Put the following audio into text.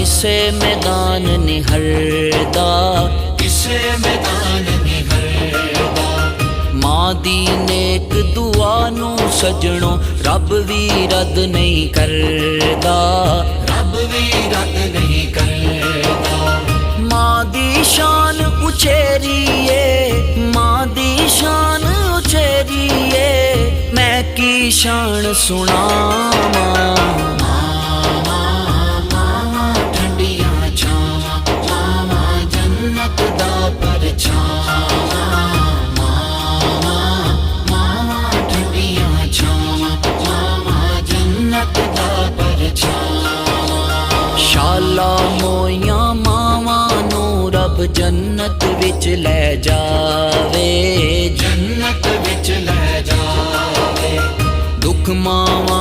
ਕਿਸੇ ਮੈਦਾਨ ਨਿਹਰਦਾ, ਕਿਸੇ ਮੈਦਾਨ ਨਿਹਰਦਾ। ਮਾਂ ਦੀ ਨੇਕ ਦੁਆ ਨੂੰ ਸਜਣੋ ਰੱਬ ਵੀ ਰੱਦ ਨਹੀਂ ਕਰਦਾ, ਰੱਬ ਵੀ ਰੱਦ ਨਹੀਂ ਕਰਦਾ। ਮਾਂ ਦੀ ਸ਼ਾਨ ਉਚੇਰੀਏ, ਮਾਂ ਦੀ ਸ਼ਾਨ ਉਚੇਰੀਏ, ਮੈਂ ਕੀ ਸ਼ਾਨ ਸੁਣਾਵਾਂ। ਮਾਵਾਂ ਠੰਡੀਆਂ ਛਾਵਾਂ, ਮਾਵਾਂ ਜੰਨਤ ਦਾ ਪਰਛਾਵਾਂ। ਮਾਵਾਂ ਠੰਡੀਆਂ ਛਾਵਾਂ, ਮਾਵਾਂ ਜੰਨਤ ਦਾ ਪਰਛਾਵਾਂ। ਸ਼ਾਲਾ ਮੋਈਆਂ ਮਾਵਾਂ ਨੂੰ ਰੱਬ ਜੰਨਤ ਵਿੱਚ ਲੈ ਜਾਵੇ, ਜੰਨਤ ਵਿੱਚ ਲੈ ਜਾਵੇ। ਦੁੱਖ ਮਾਵਾਂ